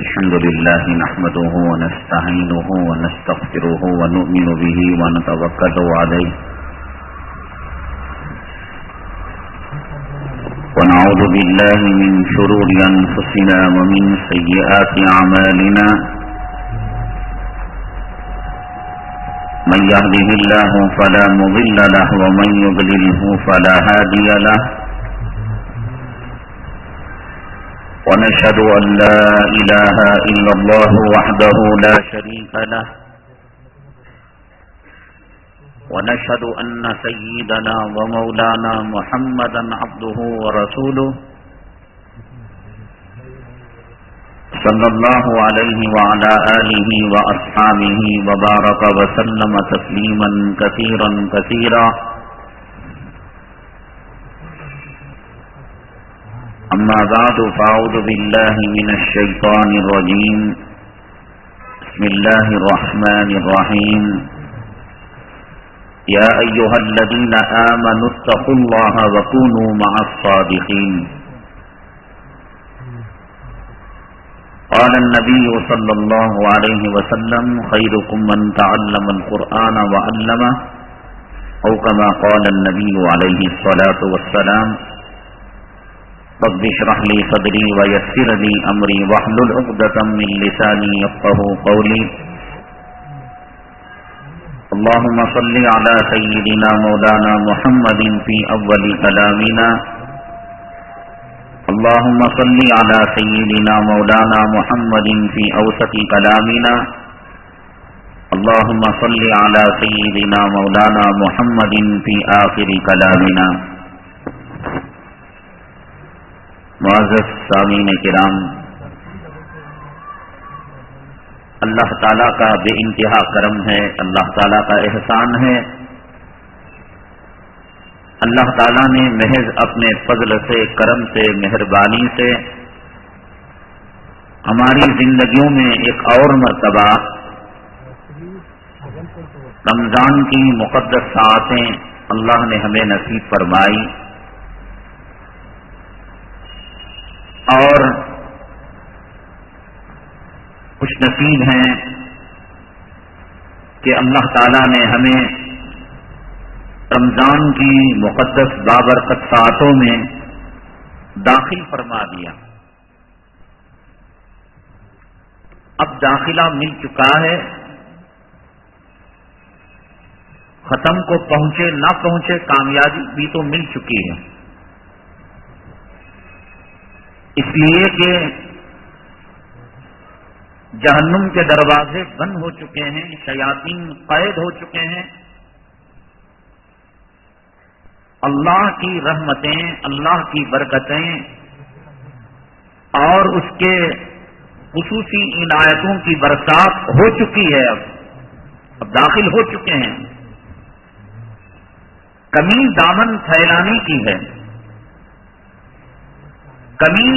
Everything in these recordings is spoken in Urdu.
الحمد لله نحمده ونستعينه ونستغفره ونؤمن به ونتوكل عليه ونعوذ بالله من شرور أنفسنا ومن سيئات أعمالنا من يهده الله فلا مضل له ومن يضلله فلا هادي له ونشهد أن لا إله إلا الله وحده لا شريك له ونشهد أن سيدنا ومولانا محمدا عبده ورسوله صلى الله عليه وعلى آله وأصحابه وبارك وسلم تسليما كثيرا كثيرا أما بعد فأعوذ بالله من الشيطان الرجيم بسم الله الرحمن الرحيم يا أيها الذين آمنوا اتقوا الله وكونوا مع الصادقين قال النبي صلى الله عليه وسلم خيركم من تعلم القرآن وعلمه أو كما قال النبي عليه الصلاة والسلام رب اشرح لي صدري ويسر لي أمري واحلل عقدة من لساني يفقهوا قولي اللهم صل على سيدنا مولانا محمد في أول كلامنا اللهم صل على سيدنا مولانا محمد في أوسط كلامنا اللهم صل على سيدنا مولانا محمد في آخر كلامنا معزز سامعین کرام، اللہ تعالیٰ کا بے انتہا کرم ہے، اللہ تعالیٰ کا احسان ہے۔ اللہ تعالیٰ نے محض اپنے فضل سے، کرم سے، مہربانی سے ہماری زندگیوں میں ایک اور مرتبہ رمضان کی مقدس ساعتیں اللہ نے ہمیں نصیب فرمائی، اور خوش نصیب ہیں کہ اللہ تعالیٰ نے ہمیں رمضان کی مقدس بابرکت ساعتوں میں داخل فرما دیا۔ اب داخلہ مل چکا ہے، ختم کو پہنچے نہ پہنچے کامیابی بھی تو مل چکی ہے، اس لیے کہ جہنم کے دروازے بند ہو چکے ہیں، شیاطین قید ہو چکے ہیں۔ اللہ کی رحمتیں، اللہ کی برکتیں اور اس کے خصوصی عنایتوں کی برسات ہو چکی ہے، اب داخل ہو چکے ہیں۔ کمی دامن پھیلانے کی ہے، کمی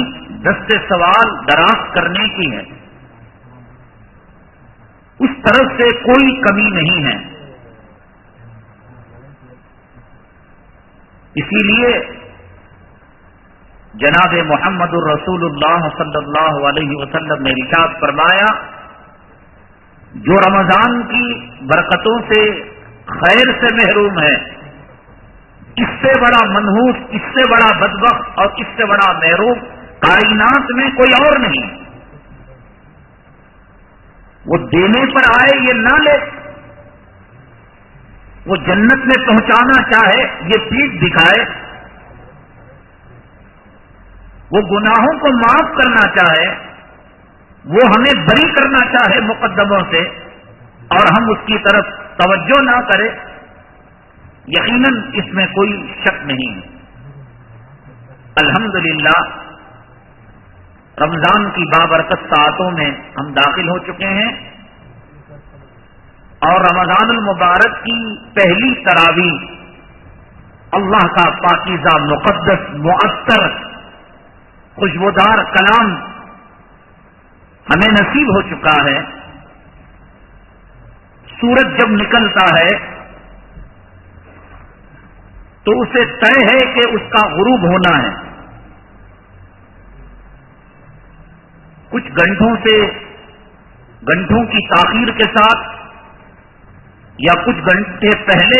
دست سوال دراز کرنے کی ہے، اس طرف سے کوئی کمی نہیں ہے۔ اسی لیے جناب محمد الرسول اللہ صلی اللہ علیہ وسلم نے ارشاد فرمایا، جو رمضان کی برکتوں سے، خیر سے محروم ہے، اس سے بڑا منحوس، اس سے بڑا بدبخت اور اس سے بڑا محروم کائنات میں کوئی اور نہیں۔ وہ دینے پر آئے یہ نہ لے، وہ جنت میں پہنچانا چاہے یہ پیٹھ دکھائے، وہ گناہوں کو معاف کرنا چاہے، وہ ہمیں بری کرنا چاہے مقدموں سے، اور ہم اس کی طرف توجہ نہ کریں، یقیناً اس میں کوئی شک نہیں ہے۔ الحمدللہ رمضان کی بابرکت ساعتوں میں ہم داخل ہو چکے ہیں، اور رمضان المبارک کی پہلی تراویح اللہ کا پاکیزہ مقدس معطر خوشبودار کلام ہمیں نصیب ہو چکا ہے۔ سورج جب نکلتا ہے تو اسے طے ہے کہ اس کا غروب ہونا ہے، کچھ گھنٹوں کی تاخیر کے ساتھ یا کچھ گھنٹے پہلے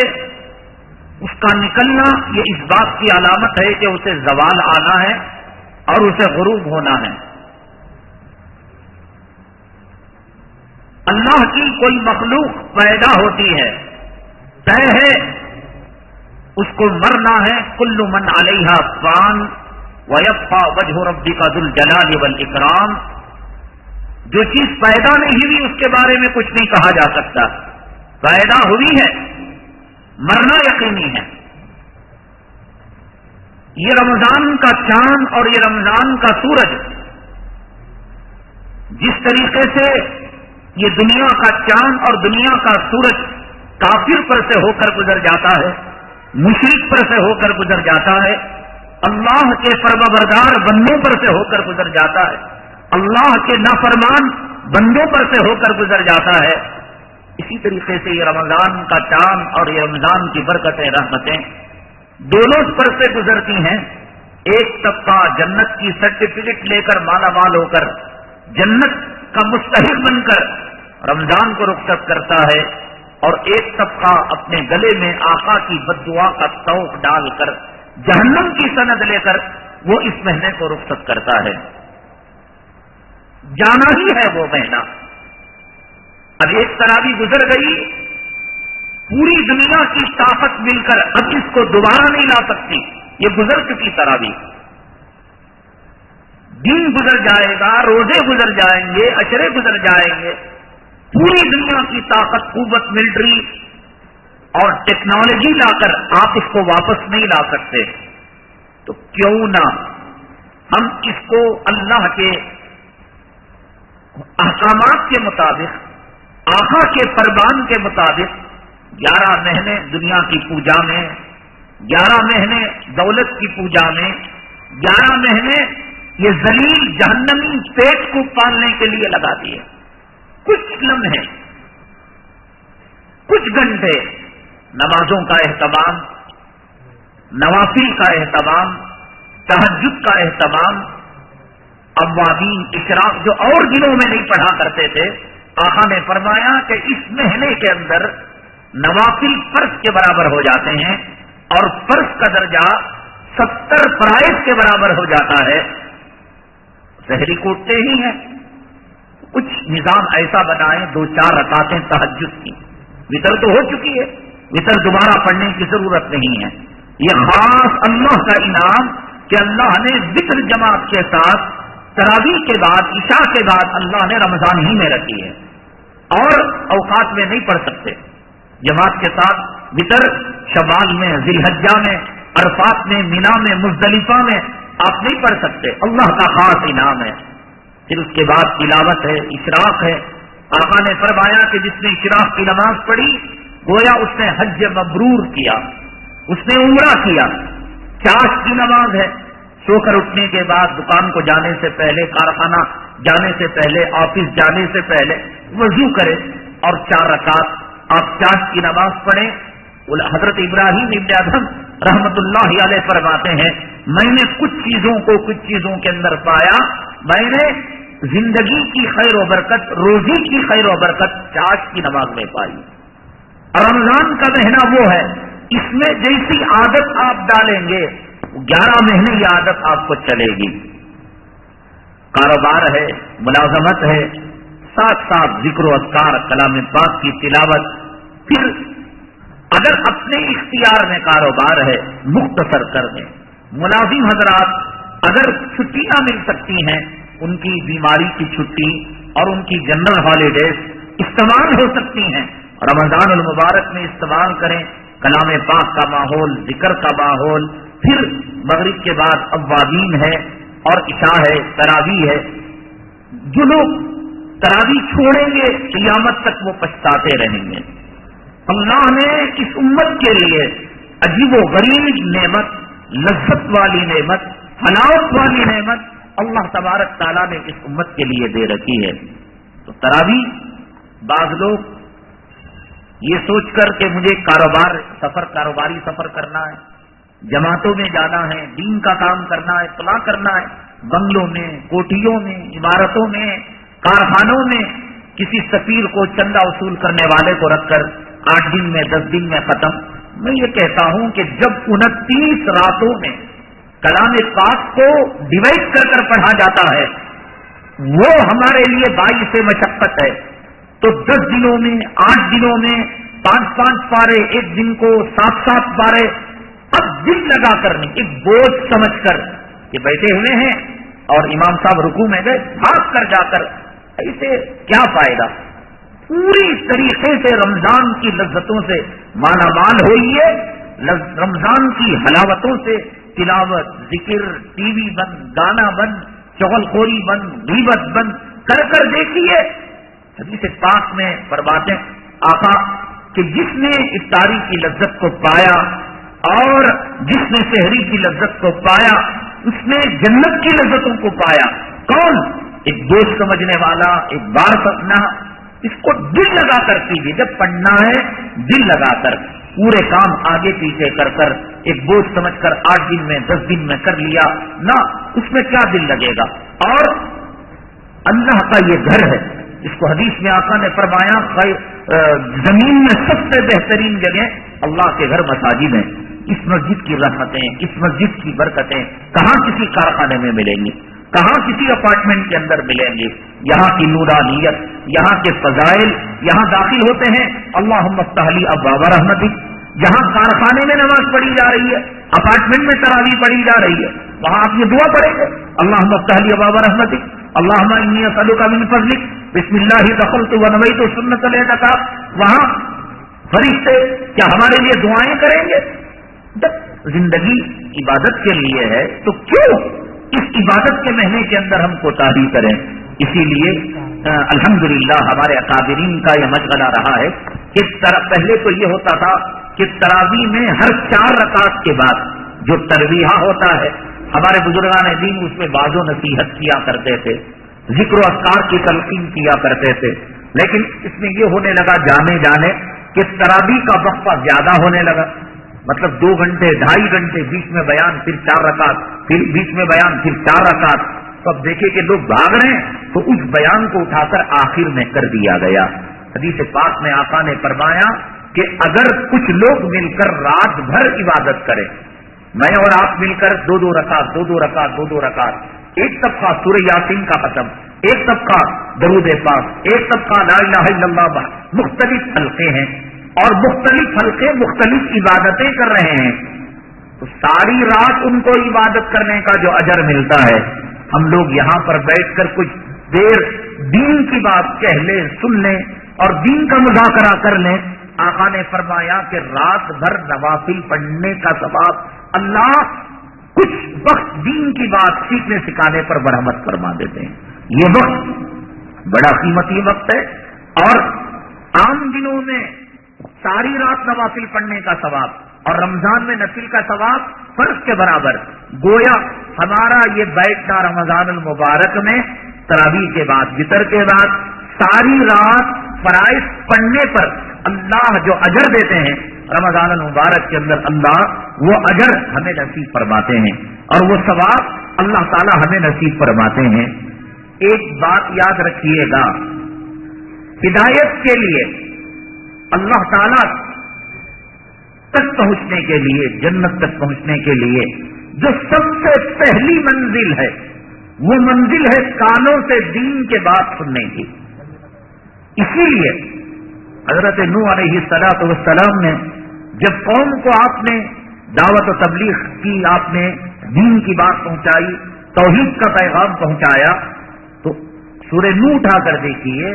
اس کا نکلنا یہ اس بات کی علامت ہے کہ اسے زوال آنا ہے اور اسے غروب ہونا ہے. اللہ کی کوئی مخلوق پیدا ہوتی ہے، طے ہے اس کو مرنا ہے. کل من علیہا فان ویبقى وجہ ربک ذو الجلال والاکرام. جو چیز پیدا نہیں ہوئی اس کے بارے میں کچھ نہیں کہا جا سکتا. پیدا ہوئی ہے، مرنا یقینی ہے. یہ رمضان کا چاند اور یہ رمضان کا سورج جس طریقے سے یہ دنیا کا چاند اور دنیا کا سورج کافر پر سے ہو کر گزر جاتا ہے، مشرک پر سے ہو کر گزر جاتا ہے، اللہ کے فرمانبردار بندوں پر سے ہو کر گزر جاتا ہے، اللہ کے نافرمان بندوں پر سے ہو کر گزر جاتا ہے، اسی طریقے سے یہ رمضان کا چاند اور یہ رمضان کی برکتیں رحمتیں دونوں پر سے گزرتی ہیں. ایک طبقہ جنت کی سرٹیفکیٹ لے کر مالا مال ہو کر جنت کا مستحق بن کر رمضان کو رخصت کرتا ہے، اور ایک طبقہ اپنے گلے میں آقا کی بددعا کا طوق ڈال کر جہنم کی سند لے کر وہ اس مہینے کو رخصت کرتا ہے. جانا ہی ہے وہ مہینہ. اب ایک تراویح گزر گئی، پوری دنیا کی طاقت مل کر اب اس کو دوبارہ نہیں لا سکتی. یہ گزر چکی تراویح. دن گزر جائے گا، روزے گزر جائیں گے، عشرے گزر جائیں گے، پوری دنیا کی طاقت، قوت، ملٹری اور ٹیکنالوجی لا کر آپ اس کو واپس نہیں لا سکتے. تو کیوں نہ ہم اس کو اللہ کے احکامات کے مطابق، آقا کے فرمان کے مطابق 11 مہینے دنیا کی پوجا میں، 11 مہینے دولت کی پوجا میں، 11 مہینے یہ ذلیل جہنمی پیٹ کو پالنے کے لیے لگا دیے. کچھ لمحے، کچھ گھنٹے نمازوں کا اہتمام، نوافل کا اہتمام، تہجد کا اہتمام، اوابین، اشراق جو اور دنوں میں نہیں پڑھا کرتے تھے، آقا نے فرمایا کہ اس مہینے کے اندر نوافل فرض کے برابر ہو جاتے ہیں اور فرض کا درجہ 70 فرائض کے برابر ہو جاتا ہے. سحری کوٹتے ہی ہیں، کچھ نظام ایسا بنائیں 2-4 رکعتیں تہجد کی. وتر تو ہو چکی ہے، وتر دوبارہ پڑھنے کی ضرورت نہیں ہے. یہ خاص اللہ کا انعام کہ اللہ نے وتر جماعت کے ساتھ تراویح کے بعد، عشاء کے بعد اللہ نے رمضان ہی میں رکھی ہے، اور اوقات میں نہیں پڑھ سکتے. جماعت کے ساتھ وتر شوال میں، ذی الحجہ میں، عرفات میں، مینا میں، مزدلفہ میں آپ نہیں پڑھ سکتے. اللہ کا خاص انعام ہے. پھر اس کے بعد تلاوت ہے، اشراق ہے. آقا نے فرمایا کہ جس نے اشراق کی نماز پڑھی گویا اس نے حج مبرور کیا، اس نے عمرہ کیا. چاش کی نماز ہے، سو کر اٹھنے کے بعد، دکان کو جانے سے پہلے، کارخانہ جانے سے پہلے، آفس جانے سے پہلے وضو کرے اور 4 رکعت آپ چاش کی نماز پڑھیں. حضرت ابراہیم ابن ادہم رحمت اللہ علیہ فرماتے ہیں میں نے کچھ چیزوں کو کچھ چیزوں کے اندر پایا. میں نے زندگی کی خیر و برکت، روزی کی خیر و برکت چاش کی نماز میں پائی. رمضان کا مہینہ وہ ہے، اس میں جیسی عادت آپ ڈالیں گے 11 مہینے یہ عادت آپ کو چلے گی. کاروبار ہے، ملازمت ہے، ساتھ ساتھ ذکر و اذکار، کلام پاک کی تلاوت. پھر اگر اپنے اختیار میں کاروبار ہے مختصر کر دیں. ملازم حضرات اگر چھٹیاں مل سکتی ہیں، ان کی بیماری کی چھٹی اور ان کی جنرل ہالیڈیز استعمال ہو سکتی ہیں، رمضان المبارک میں استعمال کریں. کلام پاک کا ماحول، ذکر کا ماحول. پھر مغرب کے بعد اوابین ہے اور عشاء ہے، تراویح ہے. جو لوگ تراویح چھوڑیں گے قیامت تک وہ پچھتاتے رہیں گے. اللہ نے اس امت کے لیے عجیب و غریب نعمت، لذت والی نعمت، حلاوت والی نعمت اللہ تبارک تعالیٰ نے اس امت کے لیے دے رکھی ہے. تو تراویح بعض لوگ یہ سوچ کر کہ مجھے کاروباری سفر کرنا ہے، جماعتوں میں جانا ہے، دین کا کام کرنا ہے، اطلاع کرنا ہے، بنگلوں میں، کوٹھیوں میں، عمارتوں میں، کارخانوں میں کسی سفیر کو چندہ وصول کرنے والے کو رکھ کر 8 دن میں 10 دن میں ختم. میں یہ کہتا ہوں کہ جب 29 راتوں میں کلام پاک کو ڈیوائڈ کر کر پڑھا جاتا ہے وہ ہمارے لیے باعث مشقت ہے، تو 10 دنوں میں 8 دنوں میں 5 پارے، ایک دن کو 7 پارے، اب دل لگا کر نہیں، ایک بوجھ سمجھ کر یہ بیٹھے ہوئے ہیں اور امام صاحب رکوع میں گئے، بھاگ کر جا کر، ایسے کیا فائدہ؟ پوری طریقے سے رمضان کی لذتوں سے مالا مال ہوئیے، رمضان کی حلاوتوں سے تلاوت، ذکر، ٹی وی بند، گانا بند، چغل خوری بند، غیبت بند کر کر دیکھیے. حدیث پاک میں فرماتے آقا کہ جس نے افطاری کی لذت کو پایا اور جس نے سحری کی لذت کو پایا اس نے جنت کی لذتوں کو پایا. کون؟ ایک دوست سمجھنے والا، ایک بار سپنا. اس کو دل لگا کر کیجیے. جب پڑھنا ہے دل لگا کر، پورے کام آگے پیچھے کر کر ایک بوجھ سمجھ کر 8 دن میں 10 دن میں کر لیا نہ، اس میں کیا دل لگے گا؟ اور اللہ کا یہ گھر ہے جس کو حدیث میں آقا نے فرمایا زمین میں سب سے بہترین جگہ اللہ کے گھر مساجد ہیں. اس مسجد کی رحمتیں، اس مسجد کی برکتیں کہاں کسی کارخانے میں ملیں گی، کہاں کسی اپارٹمنٹ کے اندر ملیں گے؟ یہاں کی نورانیت، یہاں کے فضائل، یہاں داخل ہوتے ہیں اللہم افتح لی ابواب رحمتک. جہاں کارخانے میں نماز پڑھی جا رہی ہے، اپارٹمنٹ میں تراویح پڑھی جا رہی ہے، وہاں آپ یہ دعا پڑھیں گے اللہم افتح لی ابواب رحمتک، اللہم انی اسألک من فضلک، بسم اللہ دخلت ونویت سنت الاعتکاف. وہاں فرشتے کیا ہمارے لیے دعائیں کریں گے؟ جب زندگی عبادت کے لیے ہے تو کیوں اس عبادت کے مہینے کے اندر ہم کوتاہی کریں؟ اسی لیے الحمدللہ ہمارے اکابرین کا یہ مشغلہ رہا ہے کہ پہلے تو یہ ہوتا تھا کہ تراویح میں ہر 4 رکعت کے بعد جو ترویحہ ہوتا ہے ہمارے بزرگان دین اس میں واعظ و نصیحت کیا کرتے تھے، ذکر و اذکار کی تلقین کیا کرتے تھے. لیکن اس میں یہ ہونے لگا جانے کہ تراویح کا وقفہ زیادہ ہونے لگا، مطلب 2 گھنٹے 2.5 گھنٹے، بیچ میں بیان پھر 4 رکعت، پھر بیچ میں بیان پھر 4 رکعت. تو اب دیکھیں کہ لوگ بھاگ رہے ہیں تو اس بیان کو اٹھا کر آخر میں کر دیا گیا. حدیث پاک میں آقا نے فرمایا کہ اگر کچھ لوگ مل کر رات بھر عبادت کریں، میں اور آپ مل کر 2 رکعت، ایک طبقہ سورہ یاسین کا ختم، ایک طبقہ درود پاک، ایک طبقہ لا الہ الا اللہ، مختلف حلقے ہیں اور مختلف حلقے مختلف عبادتیں کر رہے ہیں، تو ساری رات ان کو عبادت کرنے کا جو اجر ملتا ہے، ہم لوگ یہاں پر بیٹھ کر کچھ دیر دین کی بات کہہ لیں، سن لیں اور دین کا مذاکرہ کر لیں. آقا نے فرمایا کہ رات بھر نوافل پڑھنے کا ثواب اللہ کچھ وقت دین کی بات سیکھنے سکھانے پر برہمت فرما دیتے ہیں. یہ وقت بڑا قیمتی وقت ہے اور عام دنوں میں ساری رات نوافل پڑھنے کا ثواب اور رمضان میں نفل کا ثواب فرض کے برابر. گویا ہمارا یہ بیٹھنا رمضان المبارک میں تراویح کے بعد، وتر کے بعد ساری رات فرائض پڑھنے پر اللہ جو اجر دیتے ہیں رمضان المبارک کے اندر، اللہ وہ اجر ہمیں نصیب فرماتے ہیں اور وہ ثواب اللہ تعالی ہمیں نصیب فرماتے ہیں. ایک بات یاد رکھیے گا، ہدایت کے لیے اللہ تعالی تک پہنچنے کے لیے، جنت تک پہنچنے کے لیے جو سب سے پہلی منزل ہے وہ منزل ہے کانوں سے دین کے بات سننے کی. اسی لیے حضرت نوح علیہ الصلوۃ والسلام نے جب قوم کو آپ نے دعوت و تبلیغ کی، آپ نے دین کی بات پہنچائی، توحید کا پیغام پہنچایا، تو سورہ نوح اٹھا کر دیکھیے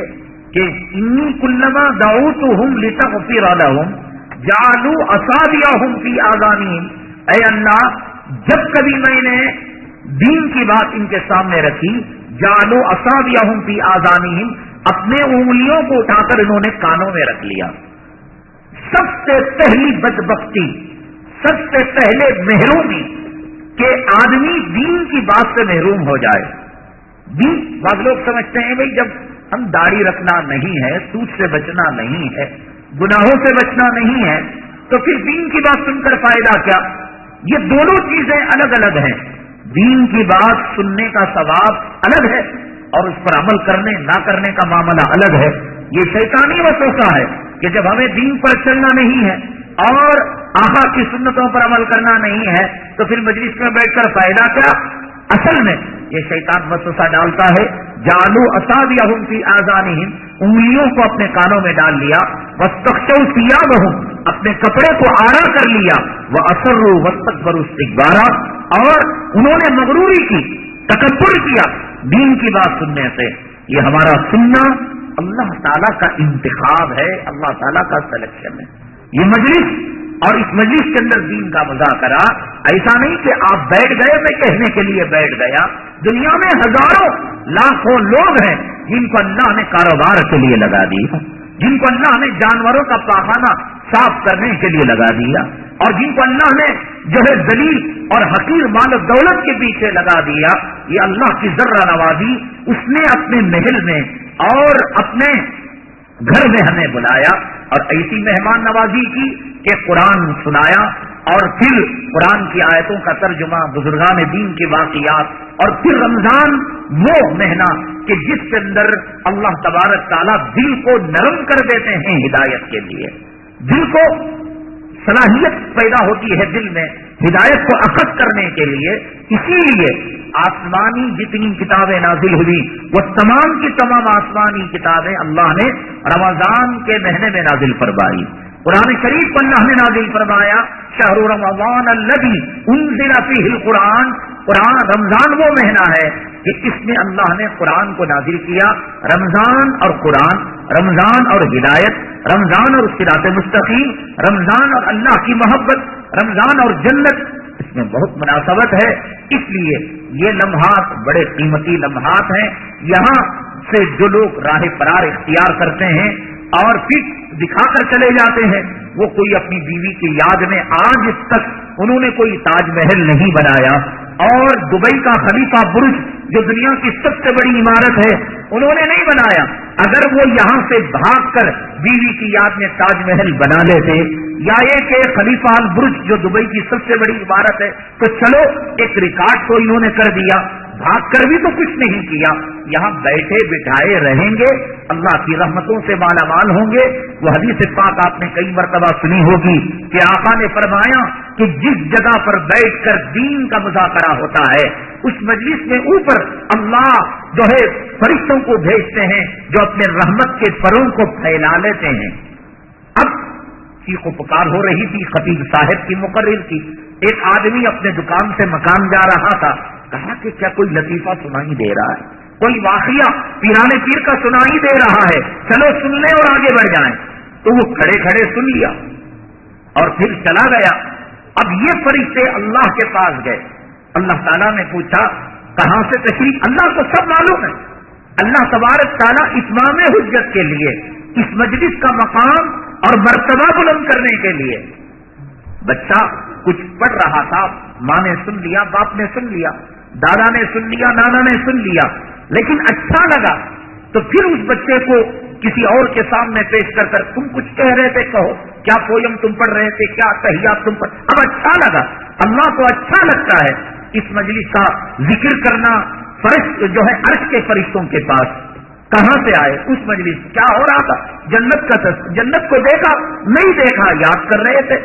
کہ انی کلما دعوتہم لتغفر لہم جعلوا اصابعہم فی آذانہم، اے اللہ جب کبھی میں نے دین کی بات ان کے سامنے رکھی، جعلوا اصابعہم فی آذانہم، اپنے انگلیوں کو اٹھا کر انہوں نے کانوں میں رکھ لیا. سب سے پہلی بدبختی، سب سے پہلے محرومی کہ آدمی دین کی بات سے محروم ہو جائے. دین بعض لوگ سمجھتے ہیں بھائی جب ہم داڑھی رکھنا نہیں ہے، سود سے بچنا نہیں ہے، گناہوں سے بچنا نہیں ہے، تو پھر دین کی بات سن کر فائدہ کیا؟ یہ دونوں چیزیں الگ الگ ہیں. دین کی بات سننے کا ثواب الگ ہے اور اس پر عمل کرنے نہ کرنے کا معاملہ الگ ہے. یہ شیطانی وسوسہ ہے کہ جب ہمیں دین پر چلنا نہیں ہے اور آقا کی سنتوں پر عمل کرنا نہیں ہے تو پھر مجلس میں بیٹھ کر فائدہ کیا. اصل میں یہ شیطان وسوسہ ڈالتا ہے. جعلوا اصابعهم فی آذانہم، انگلیوں کو اپنے کانوں میں ڈال لیا. واستغشوا ثیابہم، اپنے کپڑے کو آڑا کر لیا. واصروا واستكبروا استكبارا، اور انہوں نے مغروری کی، تکبر کیا دین کی بات سننے سے. یہ ہمارا سننا اللہ تعالیٰ کا انتخاب ہے، اللہ تعالیٰ کا سلیکشن ہے. یہ مجلس اور اس مجلس کے اندر دین کا مذاکرہ ایسا نہیں کہ آپ بیٹھ گئے، میں کہنے کے لیے بیٹھ گیا. دنیا میں ہزاروں لاکھوں لوگ ہیں جن کو اللہ نے کاروبار کے لیے لگا دیا، جن کو اللہ نے جانوروں کا پاخانہ صاف کرنے کے لیے لگا دیا، اور جن کو اللہ نے جو ہے ذلیل اور حقیر مال و دولت کے پیچھے لگا دیا. یہ اللہ کی ذرہ نوازی اس نے اپنے محل میں اور اپنے گھر میں ہمیں بلایا اور ایسی مہمان نوازی کی کہ قرآن سنایا، اور پھر قرآن کی آیتوں کا ترجمہ، بزرگان دین کے واقعات، اور پھر رمضان وہ مہینہ کہ جس کے اندر اللہ تبارک تعالیٰ دل کو نرم کر دیتے ہیں ہدایت کے لیے. دل کو صلاحیت پیدا ہوتی ہے دل میں ہدایت کو اخذ کرنے کے لیے. اسی لیے آسمانی جتنی کتابیں نازل ہوئی وہ تمام کی تمام آسمانی کتابیں اللہ نے رمضان کے مہینے میں نازل فرمائی. قرآن شریف کو اللہ نے نازل فرمایا شہر رمضان الذی انزل فیہ القرآن. قرآن رمضان وہ مہینہ ہے کہ اس میں اللہ نے قرآن کو نازل کیا. رمضان اور قرآن، رمضان اور ہدایت، رمضان اور صراط مستقیم، رمضان اور اللہ کی محبت، رمضان اور جنت، اس میں بہت مناسبت ہے. اس لیے یہ لمحات بڑے قیمتی لمحات ہیں. یہاں سے جو لوگ راہ فرار اختیار کرتے ہیں اور پھر دکھا کر چلے جاتے ہیں، وہ کوئی اپنی بیوی کی یاد میں آج تک انہوں نے کوئی تاج محل نہیں بنایا، اور دبئی کا خلیفہ برج جو دنیا کی سب سے بڑی عمارت ہے انہوں نے نہیں بنایا. اگر وہ یہاں سے بھاگ کر بیوی کی یاد میں تاج محل بنا لیتے، یا یہ کہ خلیفہ برج جو دبئی کی سب سے بڑی عمارت ہے، تو چلو ایک ریکارڈ تو انہوں نے کر دیا، بھاگ کر بھی تو کچھ نہیں کیا. یہاں بیٹھے بٹھائے رہیں گے، اللہ کی رحمتوں سے مالا مال ہوں گے. وہ حدیث پاک آپ نے کئی مرتبہ سنی ہوگی کہ آقا نے فرمایا کہ جس جگہ پر بیٹھ کر دین کا مذاکرہ ہوتا ہے اس مجلس میں اوپر اللہ جو ہے فرشتوں کو بھیجتے ہیں جو اپنے رحمت کے پروں کو پھیلا لیتے ہیں. اب چیخ و پکار ہو رہی تھی خطیب صاحب کی مقرر کی. ایک آدمی اپنے دکان سے مکان جا رہا تھا. کہا کہ کیا کوئی لطیفہ سنائی دے رہا ہے، کوئی واقعہ پیرانے پیر کا سنائی دے رہا ہے، چلو سن لیں اور آگے بڑھ جائیں. تو وہ کھڑے کھڑے سن لیا اور پھر چلا گیا. اب یہ فرشتے اللہ کے پاس گئے. اللہ تعالیٰ نے پوچھا کہاں سے تشریف؟ اللہ کو سب معلوم ہے. اللہ تبارک تعالیٰ اتمام حجت کے لیے اس مجلس کا مقام اور مرتبہ بلند کرنے کے لیے، بچہ کچھ پڑھ رہا تھا، ماں نے سن لیا، باپ نے سن لیا، دادا نے سن لیا، نانا نے سن لیا، لیکن اچھا لگا تو پھر اس بچے کو کسی اور کے سامنے پیش کر کر تم کچھ کہہ رہے تھے، کہو کیا پویم تم پڑھ رہے تھے، کیا تحیات تم پڑھ. اب اچھا لگا. اللہ کو اچھا لگتا ہے اس مجلس کا ذکر کرنا. فرشت جو ہے عرش کے فرشتوں کے پاس کہاں سے آئے؟ اس مجلس کیا ہو رہا تھا؟ جنت کو دیکھا نہیں دیکھا یاد کر رہے تھے.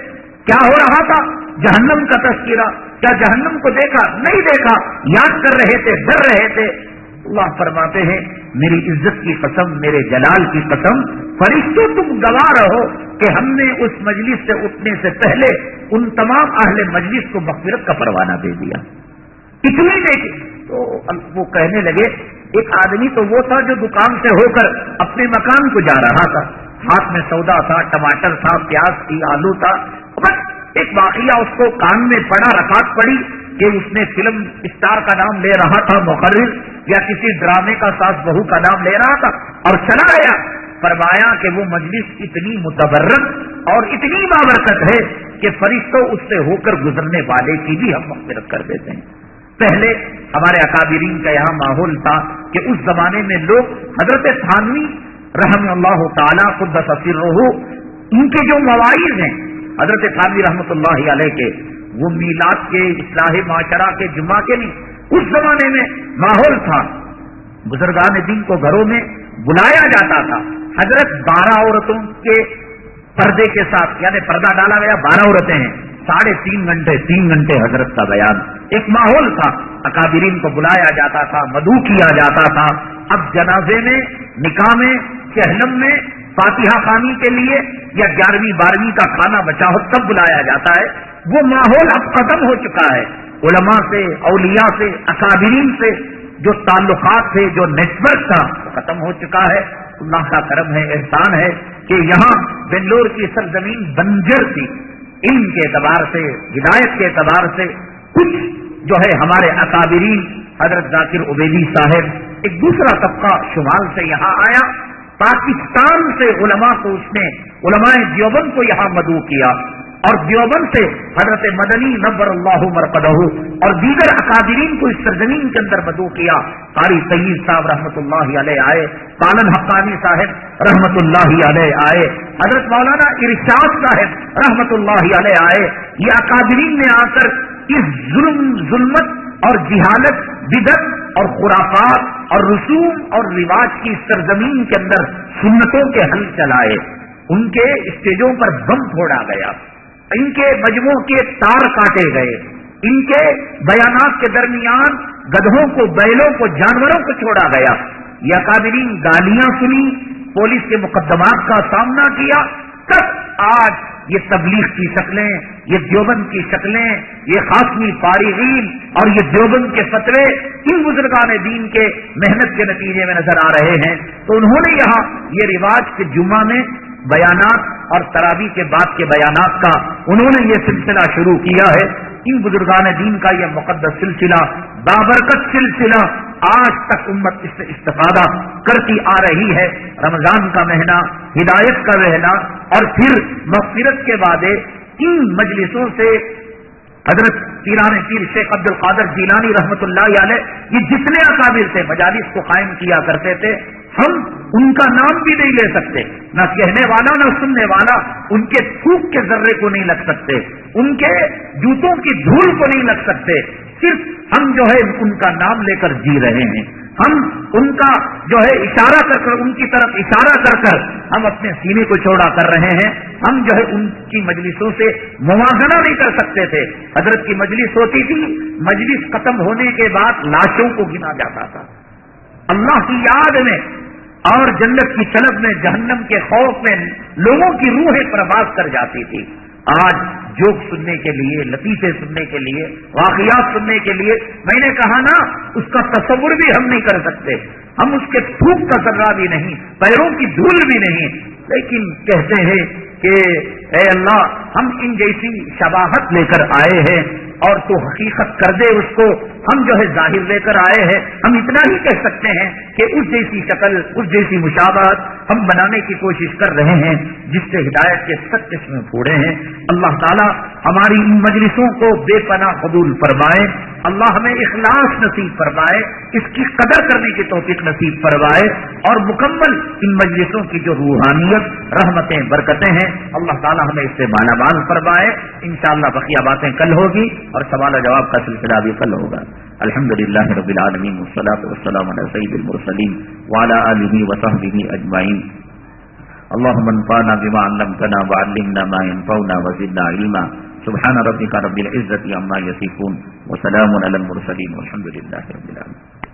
کیا ہو رہا تھا؟ جہنم کا تذکرہ. کیا جہنم کو دیکھا نہیں دیکھا یاد کر رہے تھے، ڈر رہے تھے. اللہ فرماتے ہیں میری عزت کی قسم، میرے جلال کی قسم، فرشتوں تم گواہ رہو کہ ہم نے اس مجلس سے اٹھنے سے پہلے ان تمام اہل مجلس کو مغفرت کا پروانہ دے دیا. اتنی دیکھی تو وہ کہنے لگے ایک آدمی تو وہ تھا جو دکان سے ہو کر اپنے مکان کو جا رہا تھا، ہاتھ میں سودا تھا، ٹماٹر تھا، پیاز تھی، آلو تھا. بس ایک واقعہ اس کو کان میں پڑا، رکعت پڑی کہ اس نے فلم اسٹار کا نام لے رہا تھا، مقرر یا کسی ڈرامے کا ساس بہو کا نام لے رہا تھا اور چلا گیا. فرمایا کہ وہ مجلس اتنی متبرک اور اتنی بابرکت ہے کہ فرشتوں اس سے ہو کر گزرنے والے کی بھی ہم مغفرت کر دیتے ہیں. پہلے ہمارے اکابرین کا یہاں ماحول تھا کہ اس زمانے میں لوگ حضرت تھانوی رحم اللہ تعالیٰ قدس سرہ، ان کے جو مواعظ ہیں حضرت تھانوی رحمۃ اللہ علیہ کے، وہ میلاد کے، اصلاح معاشرہ کے، جمعہ کے نہیں. اس زمانے میں ماحول تھا، بزرگان دین کو گھروں میں بلایا جاتا تھا. حضرت 12 عورتوں کے پردے کے ساتھ، یعنی پردہ ڈالا گیا، 12 عورتیں ہیں، 3.5 گھنٹے 3 گھنٹے حضرت کا بیان. ایک ماحول تھا، اکابرین کو بلایا جاتا تھا، مدعو کیا جاتا تھا. اب جنازے میں، نکاح میں، چہلم میں، فاتحہ خوانی کے لیے یا 11ویں 12ویں کا کھانا بچا ہو تب بلایا جاتا ہے. وہ ماحول اب ختم ہو چکا ہے. علماء سے، اولیاء سے، اکابرین سے جو تعلقات تھے، جو نیٹ ورک تھا، وہ ختم ہو چکا ہے. اللہ کا کرم ہے، احسان ہے کہ یہاں بنگلور کی سرزمین بنجر تھی. علم کے اعتبار سے، ہدایت کے اعتبار سے کچھ جو ہے ہمارے اکابرین، حضرت ذاکر عبیدی صاحب، ایک دوسرا طبقہ شمال سے یہاں آیا. پاکستان سے علماء کو اس نے، علماء دیوبند کو یہاں مدعو کیا، اور دیوبند سے حضرت مدنی نور اللہ مرقدہ اور دیگر اکابرین کو اس سرزمین کے اندر مدعو کیا. قاری سید صاحب رحمۃ اللہ علیہ آئے، پالن حقانی صاحب رحمۃ اللہ علیہ آئے، حضرت مولانا ارشاد صاحب رحمۃ اللہ علیہ آئے. یہ اکابرین نے آ کر اس ظلمت اور جہالت، بدعت اور خرافات اور رسوم اور رواج کی سرزمین کے اندر سنتوں کے حل چلائے. ان کے اسٹیجوں پر بم پھوڑا گیا، ان کے مجموعوں کے تار کاٹے گئے، ان کے بیانات کے درمیان گدھوں کو، بیلوں کو، جانوروں کو چھوڑا گیا. یہ اکابرین گالیاں سنی، پولیس کے مقدمات کا سامنا کیا. تب آج یہ تبلیغ کی شکلیں، یہ دیوبند کی شکلیں، یہ خاصمی فارغین اور یہ دیوبند کے فتوے ان بزرگان دین کے محنت کے نتیجے میں نظر آ رہے ہیں. تو انہوں نے یہاں یہ رواج کہ جمعہ میں بیانات اور تراویح کے بعد کے بیانات کا انہوں نے یہ سلسلہ شروع کیا ہے. ان بزرگان دین کا یہ مقدس سلسلہ، بابرکت سلسلہ، آج تک امت اس سے استفادہ کرتی آ رہی ہے. رمضان کا مہینہ، ہدایت کا مہینہ، اور پھر مغفرت کے وعدے. ان مجلسوں سے حضرت پیران پیر شیخ عبد القادر جیلانی رحمۃ اللہ علیہ، یہ جتنے اکابر تھے مجالس کو قائم کیا کرتے تھے. ہم ان کا نام بھی نہیں لے سکتے، نہ کہنے والا نہ سننے والا ان کے تھوک کے ذرے کو نہیں لگ سکتے، ان کے جوتوں کی دھول کو نہیں لگ سکتے. صرف ہم جو ہے ان کا نام لے کر جی رہے ہیں. ہم ان کا جو ہے اشارہ کر کر، ان کی طرف اشارہ کر کر ہم اپنے سینے کو چوڑا کر رہے ہیں. ہم جو ہے ان کی مجلسوں سے موازنہ نہیں کر سکتے تھے. حضرت کی مجلس ہوتی تھی، مجلس ختم ہونے کے بعد لاشوں کو گنا جاتا تھا. اللہ کی یاد میں اور جنت کی طلب میں، جہنم کے خوف میں لوگوں کی روحیں پرواز کر جاتی تھی. آج جوک سننے کے لیے، لطیفے سننے کے لیے، واقعات سننے کے لیے، میں نے کہا نا، اس کا تصور بھی ہم نہیں کر سکتے. ہم اس کے تھوک کا ذرہ بھی نہیں، پیروں کی دھول بھی نہیں، لیکن کہتے ہیں کہ اے اللہ، ہم ان جیسی شباہت لے کر آئے ہیں اور تو حقیقت کر دے اس کو. ہم جو ہے ظاہر لے کر آئے ہیں. ہم اتنا ہی کہہ سکتے ہیں کہ اس جیسی شکل، اس جیسی مشابہت ہم بنانے کی کوشش کر رہے ہیں جس سے ہدایت کے 7 قسم پھوڑے ہیں. اللہ تعالی ہماری ان مجلسوں کو بے پناہ قبول فرمائے. اللہ ہمیں اخلاص نصیب فرمائے، اس کی قدر کرنے کی توفیق نصیب فرمائے، اور مکمل ان مجلسوں کی جو روحانیت، رحمتیں، برکتیں ہیں، اللہ تعالی ہمیں اس سے مالا مال فرمائے. انشاءاللہ بقیہ باتیں کل ہوگی اور سوال و جواب کا سلسلہ بھی کل ہوگا. الحمدللہ رب العالمین والصلاة والسلام علی سید المرسلین وعلی آلہ وصحبہ اجمعین. اللهم انفعنا بما علمتنا وعلمنا ما ينفعنا وزدنا علما. سبحان ربك رب العزة عما يصفون وسلام على المرسلين والحمد لله رب العالمين.